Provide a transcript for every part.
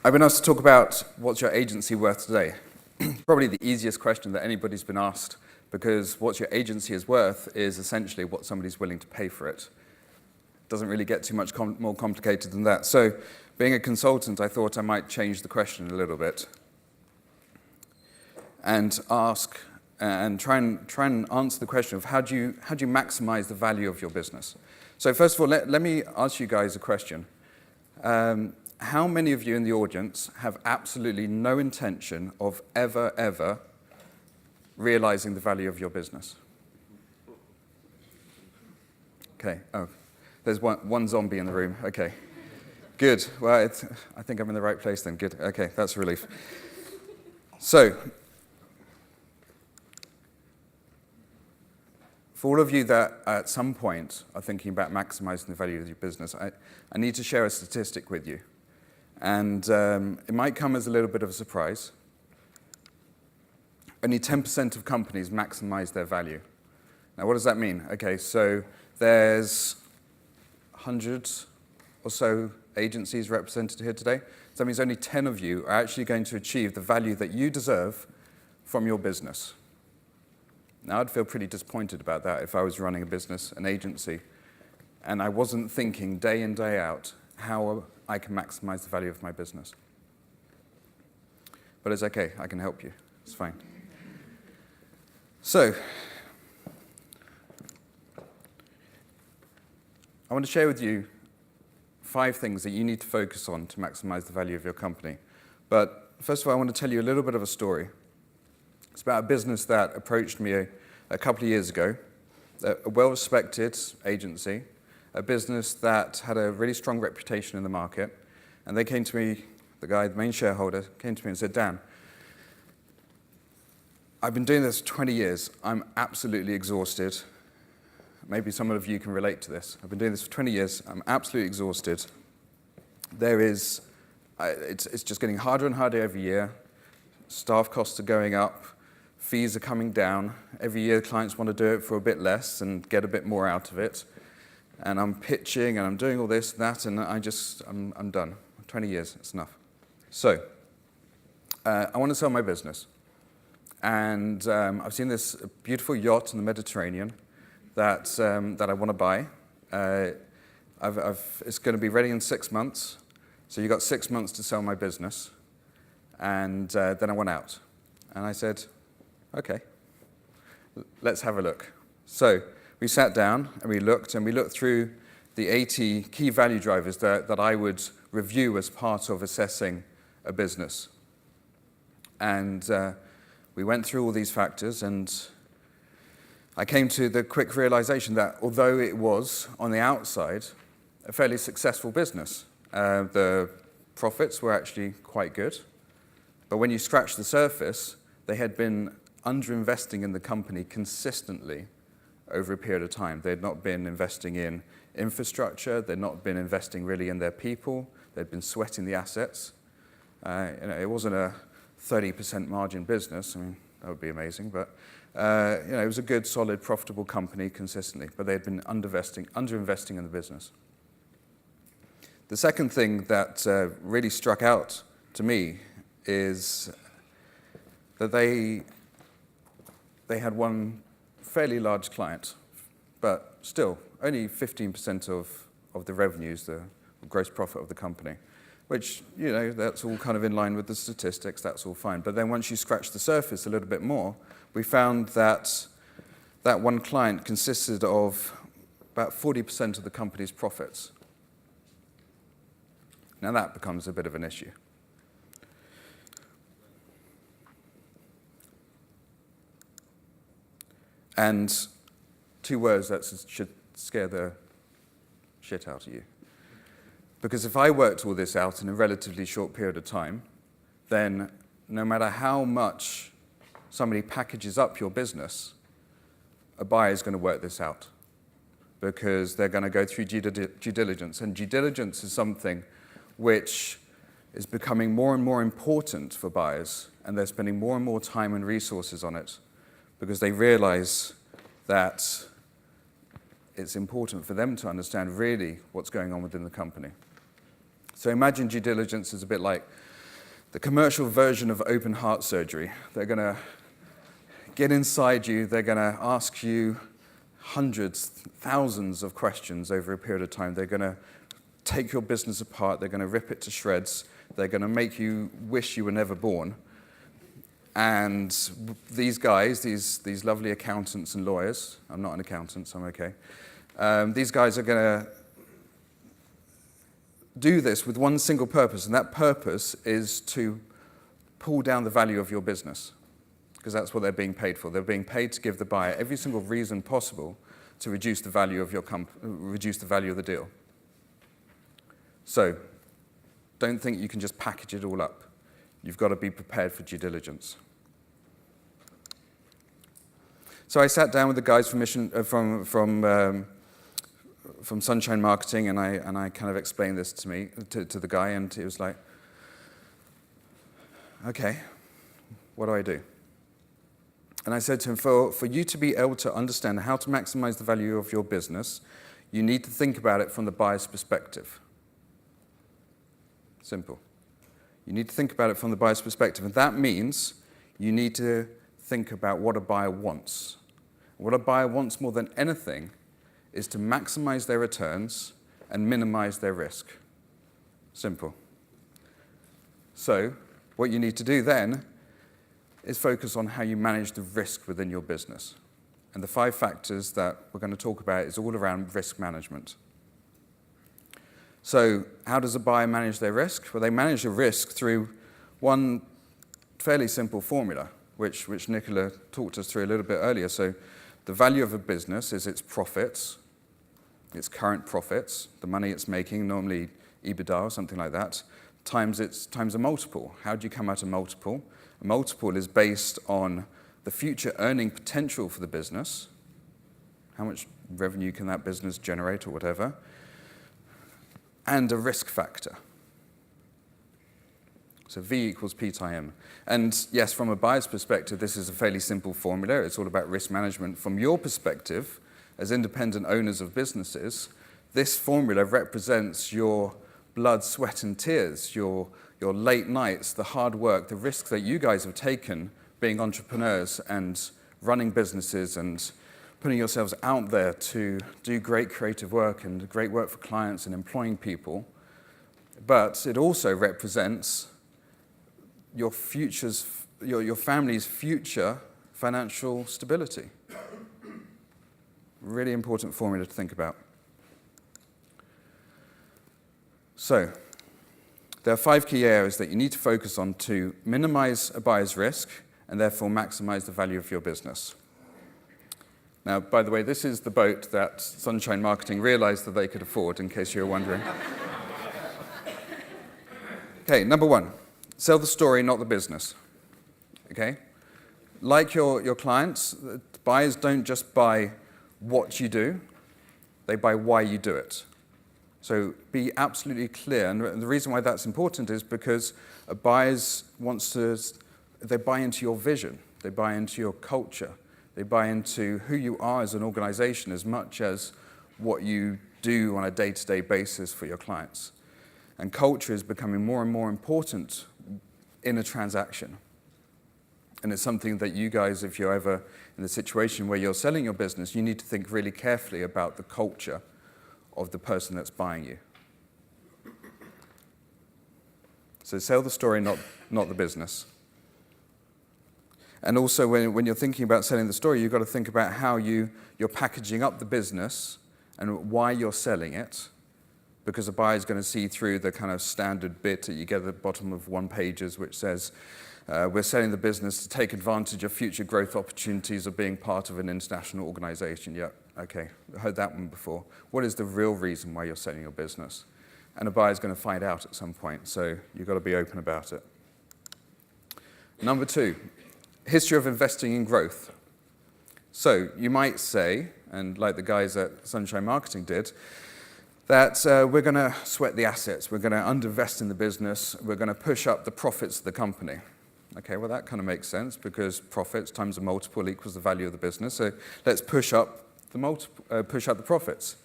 I've been asked to talk about what's your agency worth today. Probably the easiest question that anybody's been asked, because what your agency is worth is essentially what somebody's willing to pay for it. Doesn't really get too much more complicated than that. So being a consultant, I thought I might change the question a little bit and ask and try and answer the question of how do you maximize the value of your business. So first of all, let me ask you guys a question. How many of you in the audience have absolutely no intention of ever realizing the value of your business? Okay. Oh, there's one zombie in the room. Okay. Good. Well, I think I'm in the right place then. Good. Okay, that's a relief. So, for all of you that at some point are thinking about maximizing the value of your business, I need to share a statistic with you. And it might come as a little bit of a surprise. Only 10% of companies maximize their value. Now, what does that mean? Okay, so there's hundreds or so agencies represented here today. So that means only 10 of you are actually going to achieve the value that you deserve from your business. Now, I'd feel pretty disappointed about that if I was running a business, an agency, and I wasn't thinking day in, day out how I can maximize the value of my business. But it's okay, I can help you. It's fine. So, I want to share with you 5 things that you need to focus on to maximize the value of your company. But first of all, I want to tell you a little bit of a story. It's about a business that approached me a couple of years ago, a well-respected agency, a business that had a really strong reputation in the market. And they came to me, the main shareholder, came to me and said, Dan, I've been doing this for 20 years. I'm absolutely exhausted. Maybe some of you can relate to this. I've been doing this for 20 years. I'm absolutely exhausted. It's just getting harder and harder every year. Staff costs are going up. Fees are coming down. Every year, clients want to do it for a bit less and get a bit more out of it. And I'm pitching, and I'm doing all this, that, and I'm done. 20 years, it's enough. So, I want to sell my business. And I've seen this beautiful yacht in the Mediterranean that I want to buy. It's going to be ready in 6 months. So you've got 6 months to sell my business. And then I want out. And I said, okay, let's have a look. So we sat down and we looked through the 80 key value drivers that I would review as part of assessing a business. And we went through all these factors, and I came to the quick realization that although it was, on the outside, a fairly successful business, the profits were actually quite good. But when you scratch the surface, they had been underinvesting in the company consistently over a period of time. They had not been investing in infrastructure. They'd not been investing really in their people. They'd been sweating the assets. It wasn't a 30% margin business. I mean, that would be amazing. But it was a good, solid, profitable company consistently. But they had been underinvesting in the business. The second thing that really struck out to me is that they had one fairly large client, but still only 15% of the revenues, the gross profit of the company, which, that's all kind of in line with the statistics, that's all fine. But then once you scratch the surface a little bit more, we found that that one client consisted of about 40% of the company's profits. Now that becomes a bit of an issue. And 2 words that should scare the shit out of you. Because if I worked all this out in a relatively short period of time, then no matter how much somebody packages up your business, a buyer is going to work this out. Because they're going to go through due diligence. And due diligence is something which is becoming more and more important for buyers, and they're spending more and more time and resources on it because they realize that it's important for them to understand really what's going on within the company. So imagine due diligence is a bit like the commercial version of open heart surgery. They're going to get inside you. They're going to ask you hundreds, thousands of questions over a period of time. They're going to take your business apart. They're going to rip it to shreds. They're going to make you wish you were never born. And these guys, these lovely accountants and lawyers, I'm not an accountant, so I'm okay. These guys are going to do this with one single purpose, and that purpose is to pull down the value of your business, because that's what they're being paid for. They're being paid to give the buyer every single reason possible to reduce the value of your reduce the value of the deal. So, don't think you can just package it all up. You've got to be prepared for due diligence. So I sat down with the guys from Sunshine Marketing, and I kind of explained this to the guy, and he was like, okay, what do I do? And I said to him, for you to be able to understand how to maximize the value of your business, you need to think about it from the buyer's perspective. Simple. You need to think about it from the buyer's perspective, and that means you need to think about what a buyer wants. What a buyer wants more than anything is to maximize their returns and minimize their risk. Simple. So, what you need to do then is focus on how you manage the risk within your business. And the 5 factors that we're going to talk about is all around risk management. So, how does a buyer manage their risk? Well, they manage the risk through one fairly simple formula, which Nicola talked us through a little bit earlier. So, the value of a business is its profits, its current profits, the money it's making, normally EBITDA or something like that, times a multiple. How do you come at a multiple? A multiple is based on the future earning potential for the business. How much revenue can that business generate or whatever? And a risk factor. So V equals P times M. And yes, from a buyer's perspective, this is a fairly simple formula. It's all about risk management. From your perspective, as independent owners of businesses, this formula represents your blood, sweat, and tears, your late nights, the hard work, the risks that you guys have taken being entrepreneurs and running businesses and putting yourselves out there to do great creative work and great work for clients and employing people. But it also represents your family's future financial stability. Really important formula to think about. So, there are 5 key areas that you need to focus on to minimize a buyer's risk and therefore maximize the value of your business. Now, by the way, this is the boat that Sunshine Marketing realized that they could afford, in case you were wondering. Okay, number 1, sell the story, not the business. Okay? Like your clients, buyers don't just buy what you do, they buy why you do it. So be absolutely clear. And the reason why that's important is because a buyer they buy into your vision, they buy into your culture, they buy into who you are as an organization as much as what you do on a day-to-day basis for your clients. And culture is becoming more and more important in a transaction. And it's something that you guys, if you're ever in the situation where you're selling your business, you need to think really carefully about the culture of the person that's buying you. So sell the story, not the business. And also when you're thinking about selling the story, you've got to think about how you're packaging up the business and why you're selling it, because a buyer is going to see through the kind of standard bit that you get at the bottom of one pages, which says, we're selling the business to take advantage of future growth opportunities of being part of an international organization. Yeah, okay, I heard that one before. What is the real reason why you're selling your business? And a buyer's going to find out at some point, so you've got to be open about it. Number 2, history of investing in growth. So you might say, and like the guys at Sunshine Marketing did, that we're going to sweat the assets, we're going to underinvest in the business, we're going to push up the profits of the company. Okay, well that kind of makes sense because profits times a multiple equals the value of the business. So let's push up the profits.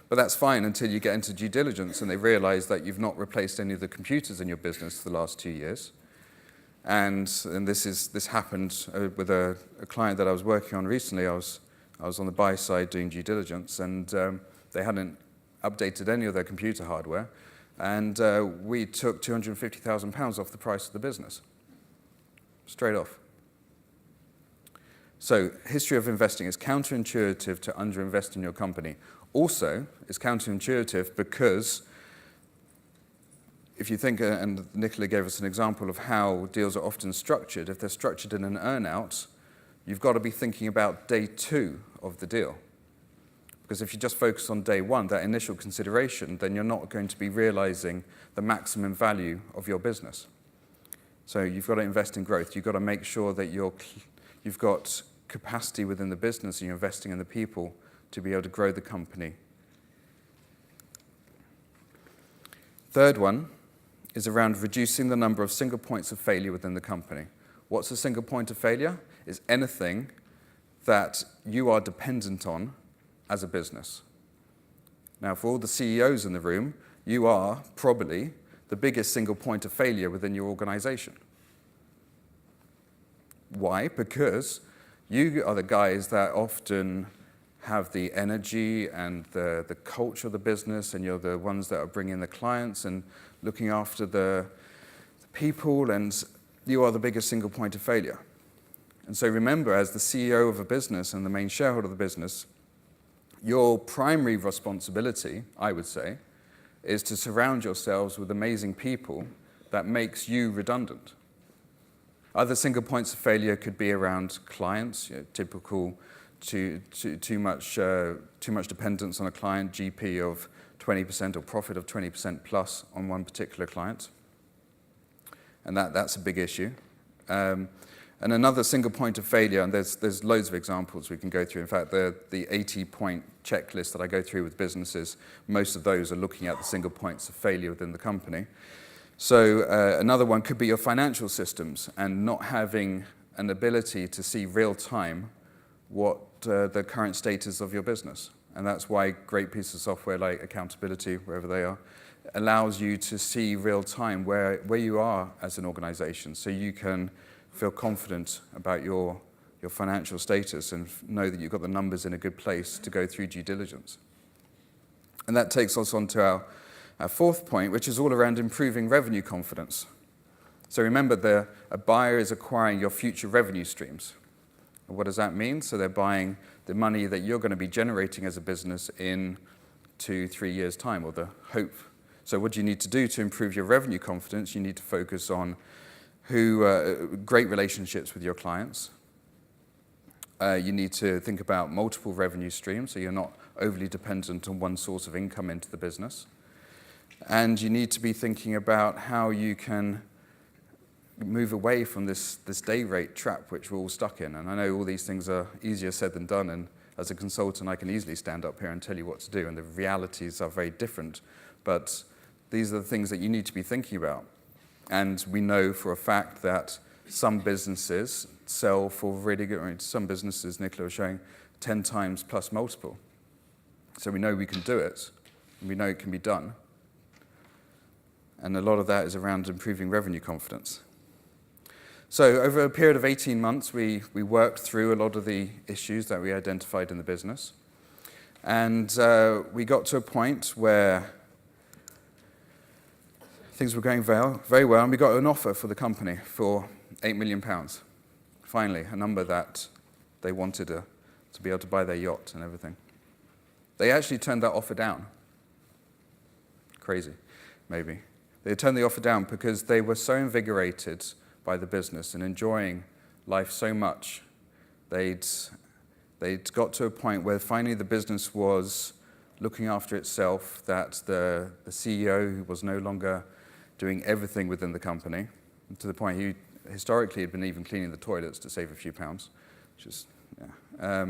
But that's fine until you get into due diligence and they realize that you've not replaced any of the computers in your business for the last 2 years. And this happened with a client that I was working on recently. I was on the buy side doing due diligence, and they hadn't updated any of their computer hardware. And we took £250,000 off the price of the business, straight off. So history of investing is counterintuitive to underinvest in your company. Also, it's counterintuitive because if you think, and Nicola gave us an example of how deals are often structured, if they're structured in an earn-out, you've got to be thinking about day 2 of the deal. Because if you just focus on day 1, that initial consideration, then you're not going to be realizing the maximum value of your business. So you've got to invest in growth. You've got to make sure that you've got capacity within the business and you're investing in the people to be able to grow the company. Third one is around reducing the number of single points of failure within the company. What's a single point of failure? Is anything that you are dependent on as a business. Now, for all the CEOs in the room, you are probably the biggest single point of failure within your organization. Why? Because you are the guys that often have the energy and the culture of the business, and you're the ones that are bringing the clients and looking after the people, and you are the biggest single point of failure. And so remember, as the CEO of a business and the main shareholder of the business, your primary responsibility, I would say, is to surround yourselves with amazing people that makes you redundant. Other single points of failure could be around clients, typical too much dependence on a client, GP of 20% or profit of 20% plus on one particular client. And that's a big issue. And another single point of failure, and there's loads of examples we can go through. In fact, the 80-point checklist that I go through with businesses, most of those are looking at the single points of failure within the company. So another one could be your financial systems and not having an ability to see real time what the current status of your business. And that's why great pieces of software like accountability, wherever they are, allows you to see real time where you are as an organization, so you can feel confident about your financial status and know that you've got the numbers in a good place to go through due diligence. And that takes us on to our fourth point, which is all around improving revenue confidence. So remember, a buyer is acquiring your future revenue streams. And what does that mean? So they're buying the money that you're going to be generating as a business in 2-3 years' time, or the hope. So what do you need to do to improve your revenue confidence? You need to focus on great relationships with your clients. You need to think about multiple revenue streams, so you're not overly dependent on one source of income into the business. And you need to be thinking about how you can move away from this day rate trap which we're all stuck in. And I know all these things are easier said than done, and as a consultant I can easily stand up here and tell you what to do, and the realities are very different. But these are the things that you need to be thinking about. And we know for a fact that some businesses sell for really good, I mean, some businesses, Nicola was showing, 10 times plus multiple. So we know we can do it, and we know it can be done. And a lot of that is around improving revenue confidence. So over a period of 18 months, we worked through a lot of the issues that we identified in the business. And we got to a point where things were going very well, and we got an offer for the company for £8 million. Finally, a number that they wanted to be able to buy their yacht and everything. They actually turned that offer down. Crazy, maybe. They turned the offer down because they were so invigorated by the business and enjoying life so much. They'd got to a point where finally the business was looking after itself, that the CEO, who was no longer doing everything within the company, to the point he historically had been even cleaning the toilets to save a few pounds, which is, yeah.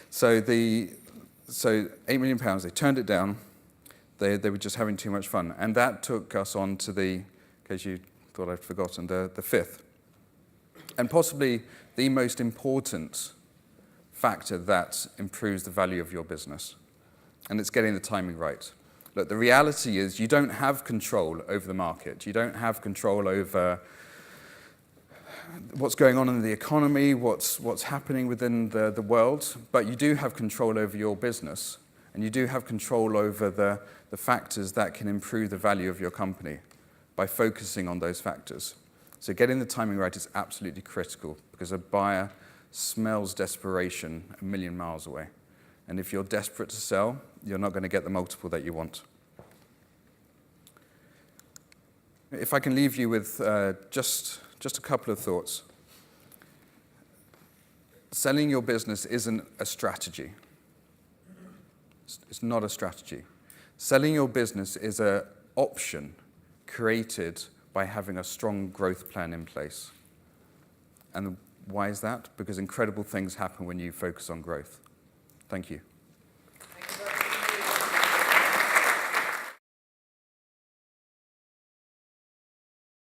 So £8 million, they turned it down. They were just having too much fun. And that took us on to in case you thought I'd forgotten, the fifth. And possibly the most important factor that improves the value of your business. and it's getting the timing right. Look, the reality is you don't have control over the market. You don't have control over what's going on in the economy, what's happening within the world, but you do have control over your business, and you do have control over the factors that can improve the value of your company by focusing on those factors. So getting the timing right is absolutely critical, because a buyer smells desperation a million miles away. And if you're desperate to sell, you're not going to get the multiple that you want. If I can leave you with just a couple of thoughts. Selling your business isn't a strategy. It's not a strategy. Selling your business is an option created by having a strong growth plan in place. And why is that? Because incredible things happen when you focus on growth. Thank you.